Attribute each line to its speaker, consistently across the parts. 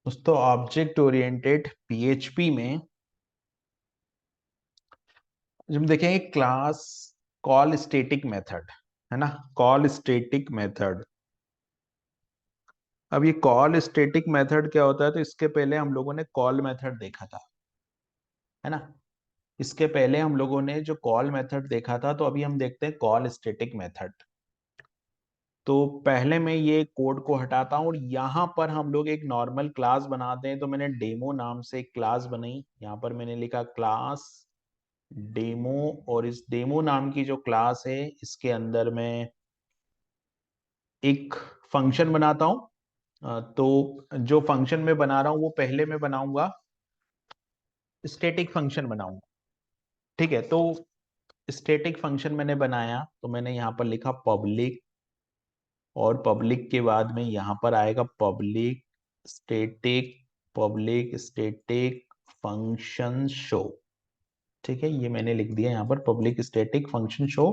Speaker 1: दोस्तों object oriented PHP में जब हम देखेंगे क्लास कॉल स्टैटिक मेथड, है ना। Call static method. अब ये कॉल स्टैटिक मेथड क्या होता है, तो इसके पहले हम लोगों ने कॉल मेथड देखा था, है ना। इसके पहले हम लोगों ने जो कॉल मेथड देखा था, तो अभी हम देखते हैं कॉल स्टैटिक मेथड। तो पहले मैं ये कोड को हटाता हूँ और यहाँ पर हम लोग एक नॉर्मल क्लास बनाते हैं। तो मैंने डेमो नाम से एक क्लास बनाई, यहाँ पर मैंने लिखा क्लास डेमो। और इस डेमो नाम की जो क्लास है, इसके अंदर मैं एक फंक्शन बनाता हूं। तो जो फंक्शन मैं बना रहा हूं वो पहले मैं बनाऊंगा स्टैटिक फंक्शन बनाऊंगा। ठीक है, तो स्टैटिक फंक्शन मैंने बनाया, तो मैंने यहाँ पर लिखा पब्लिक। और पब्लिक के बाद में यहाँ पर आएगा static public static function show. ठीक है, ये मैंने लिख दिया यहाँ पर पब्लिक स्टैटिक फंक्शन शो।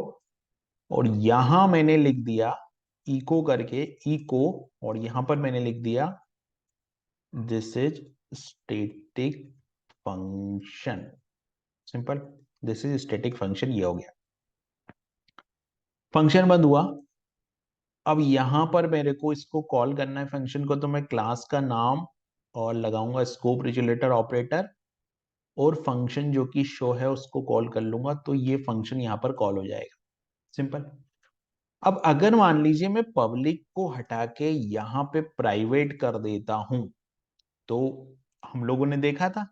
Speaker 1: और यहां मैंने लिख दिया इको करके इको। और यहां पर मैंने लिख दिया this is static function. Simple, this is static function, ये हो गया। फंक्शन बंद हुआ। अब यहां पर मेरे को इसको कॉल करना है फंक्शन को, तो मैं क्लास का नाम और लगाऊंगा स्कोप रिजोल्यूटर ऑपरेटर। और फंक्शन जो कि शो है उसको कॉल कर लूंगा, तो ये फंक्शन यहां पर कॉल हो जाएगा। सिंपल। अब अगर मान लीजिए मैं पब्लिक को हटा के यहाँ पे प्राइवेट कर देता हूं, तो हम लोगों ने देखा था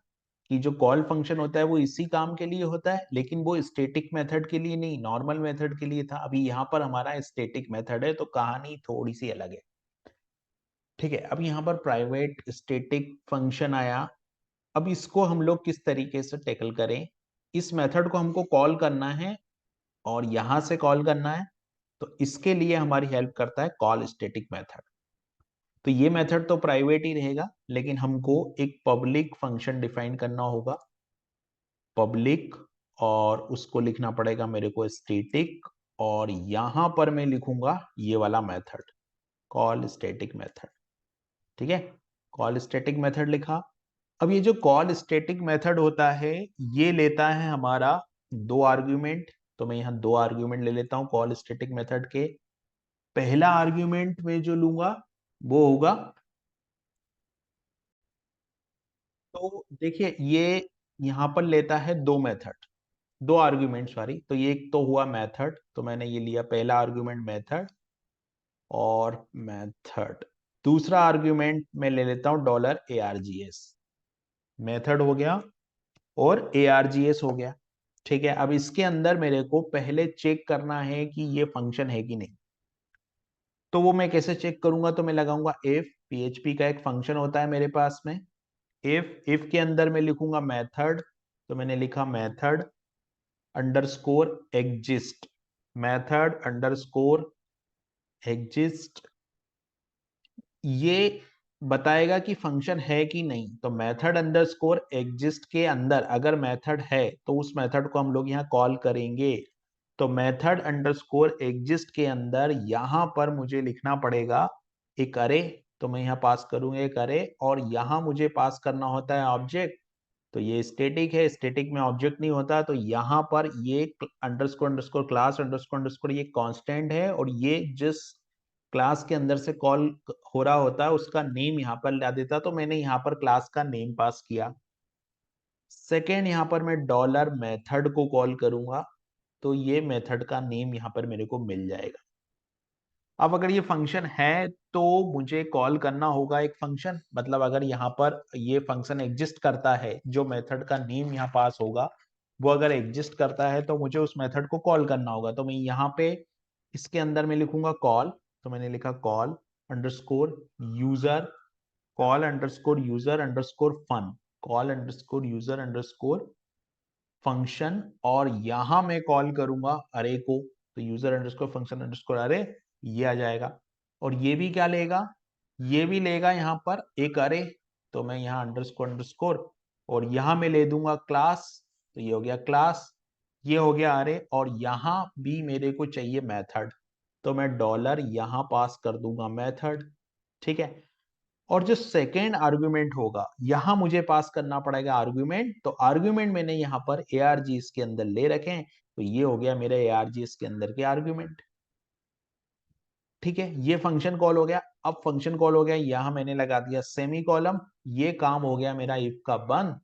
Speaker 1: कि जो कॉल फंक्शन होता है वो इसी काम के लिए होता है, लेकिन वो स्टैटिक मेथड के लिए नहीं, नॉर्मल मेथड के लिए था। अभी यहाँ पर हमारा स्टैटिक मेथड है, तो कहानी थोड़ी सी अलग है। ठीक है, अब यहाँ पर प्राइवेट स्टैटिक फंक्शन आया। अब इसको हम लोग किस तरीके से टैकल करें। इस मेथड को हमको कॉल करना है और यहां से कॉल करना है। तो इसके लिए हमारी हेल्प करता है कॉल स्टैटिक मेथड। तो ये मेथड तो प्राइवेट ही रहेगा, लेकिन हमको एक पब्लिक फंक्शन डिफाइन करना होगा, पब्लिक। और उसको लिखना पड़ेगा मेरे को स्टैटिक। और यहां पर मैं लिखूंगा ये वाला मेथड, कॉल स्टैटिक मेथड। ठीक है, कॉल स्टैटिक मेथड लिखा। अब ये जो कॉल स्टैटिक मेथड होता है, ये लेता है हमारा दो आर्ग्यूमेंट। तो मैं यहाँ दो आर्ग्यूमेंट ले लेता हूँ कॉल स्टैटिक मेथड के। पहला आर्ग्यूमेंट में जो लूंगा वो होगा, तो देखिए ये यहां पर लेता है दो मेथड, दो आर्ग्यूमेंट सॉरी। तो ये एक तो हुआ मेथड, तो मैंने ये लिया पहला आर्ग्यूमेंट मेथड और मेथड। दूसरा आर्ग्यूमेंट मैं ले लेता हूं $args। मेथड हो गया और args हो गया। ठीक है, अब इसके अंदर मेरे को पहले चेक करना है कि ये फंक्शन है कि नहीं। तो वो मैं कैसे चेक करूंगा, तो मैं लगाऊंगा इफ। पीएचपी का एक फंक्शन होता है मेरे पास में इफ के अंदर मैं लिखूंगा मेथड। तो मैंने लिखा method underscore exist, method underscore exist. ये बताएगा कि फंक्शन है कि नहीं। तो मेथड अंडरस्कोर एग्जिस्ट के अंदर अगर मेथड है, तो उस मेथड को हम लोग यहाँ कॉल करेंगे। तो मेथड अंडरस्कोर एग्जिस्ट के अंदर यहां पर मुझे लिखना पड़ेगा एक अरे। तो मैं यहाँ पास करूंगा एक अरे, और यहाँ मुझे पास करना होता है ऑब्जेक्ट। तो ये स्टैटिक है, स्टैटिक में ऑब्जेक्ट नहीं होता, तो यहाँ पर ये underscore underscore class underscore underscore ये कांस्टेंट है। और ये जिस क्लास के अंदर से कॉल हो रहा होता है उसका नेम यहाँ पर ला देता, तो मैंने यहाँ पर क्लास का नेम पास किया। सेकेंड, यहाँ पर मैं डॉलर मेथड को कॉल करूंगा, तो ये मेथड का नेम यहाँ पर मेरे को मिल जाएगा। अब अगर ये फंक्शन है, तो मुझे कॉल करना होगा एक फंक्शन। मतलब अगर यहाँ पर ये फंक्शन एग्जिस्ट करता है, जो मेथड का नेम यहाँ पास होगा वो अगर एग्जिस्ट करता है, तो मुझे उस मेथड को कॉल करना होगा। तो मैं यहाँ पे इसके अंदर मैं लिखूंगा कॉल। तो मैंने लिखा call underscore user, call underscore user underscore fun, call underscore user underscore function. और यहां मैं कॉल करूंगा अरे को। तो यूजर अंडरस्कोर फंक्शन अंडरस्कोर अरे, ये आ जाएगा। और ये भी क्या लेगा, ये भी लेगा यहाँ पर एक अरे। तो मैं यहाँ अंडरस्कोर अंडरस्कोर, और यहाँ मैं ले दूंगा क्लास। तो ये हो गया क्लास, ये हो गया अरे। और यहाँ भी मेरे को चाहिए मेथड, तो मैं डॉलर यहाँ पास कर दूंगा मेथड। ठीक है, और जो सेकेंड आर्ग्यूमेंट होगा यहां मुझे पास करना पड़ेगा आर्ग्यूमेंट। तो आर्ग्यूमेंट मैंने यहाँ पर ARG इसके अंदर ले रखे हैं, तो ये हो गया मेरे ARG इसके अंदर के आर्ग्यूमेंट। ठीक है, ये फंक्शन कॉल हो गया। अब फंक्शन कॉल हो गया, यहां मैंने लगा दिया सेमी कॉलम, ये काम हो गया मेरा इफ का बंद।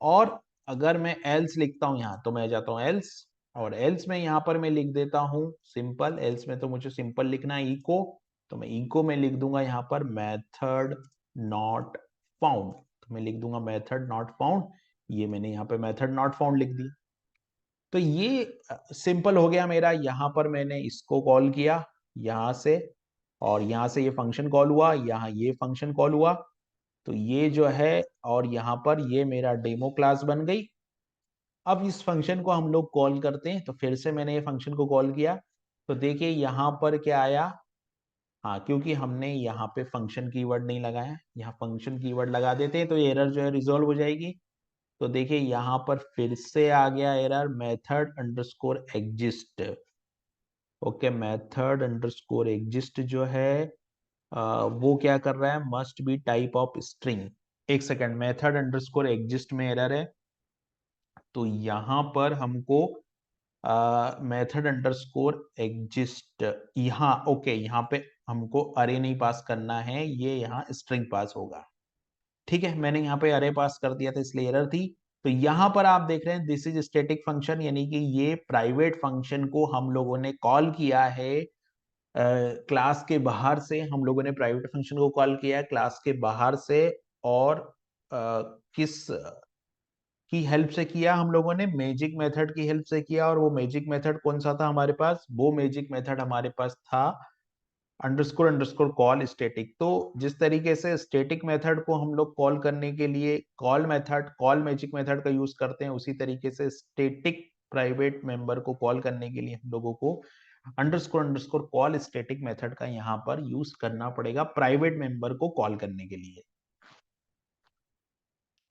Speaker 1: और अगर मैं एल्स लिखता हूं यहां, तो मैं जाता हूं एल्स, और एल्स में यहां पर मैं लिख देता हूं सिंपल। एल्स में तो मुझे सिंपल लिखना है इको, तो मैं इको में लिख दूंगा यहां पर मेथड नॉट फाउंड। तो मैं लिख दूंगा मेथड नॉट फाउंड, ये मैंने यहाँ पे मेथड नॉट फाउंड लिख दी। तो ये सिंपल हो गया मेरा। यहां पर मैंने इसको कॉल किया यहां से, और यहां से ये फंक्शन कॉल हुआ, यहाँ ये फंक्शन कॉल हुआ। तो ये जो है, और यहाँ पर ये मेरा डेमो क्लास बन गई। अब इस फंक्शन को हम लोग कॉल करते हैं, तो फिर से मैंने ये फंक्शन को कॉल किया, तो देखिए यहाँ पर क्या आया। हाँ, क्योंकि हमने यहाँ पे फंक्शन कीवर्ड नहीं लगाया, यहाँ फंक्शन कीवर्ड लगा देते हैं तो ये एरर जो है रिजॉल्व हो जाएगी। तो देखिए यहाँ पर फिर से आ गया error method underscore exist. Okay, method underscore exist जो है वो क्या कर रहा है, must be type of string. एक सेकंड, मेथड अंडरस्कोर एग्जिस्ट में एरर है, तो यहां पर हमको मेथड अंडरस्कोर एग्जिस्ट, यहाँ ओके, यहाँ पे हमको अरे नहीं पास करना है, ये यहाँ स्ट्रिंग पास होगा। ठीक है, मैंने यहाँ पे अरे पास कर दिया था इसलिए एरर थी। तो यहाँ पर आप देख रहे हैं दिस इज स्टैटिक फंक्शन, यानी कि ये प्राइवेट फंक्शन को हम लोगों ने कॉल किया है क्लास के बाहर से। हम लोगों ने प्राइवेट फंक्शन को कॉल किया है क्लास के बाहर से, और किस की हेल्प से किया, हम लोगों ने मैजिक मेथड की हेल्प से किया। और वो मैजिक मेथड कौन सा था हमारे पास, वो मैजिक मेथड हमारे पास था अंडरस्कोर अंडरस्कोर कॉल स्टैटिक। तो जिस तरीके से स्टैटिक मेथड को हम लोग कॉल करने के लिए call method, call magic method का यूज करते हैं, उसी तरीके से स्टैटिक प्राइवेट मेंबर को कॉल करने के लिए हम लोगों को underscore underscore call static method का यहाँ पर यूज करना पड़ेगा प्राइवेट मेंबर को कॉल करने के लिए।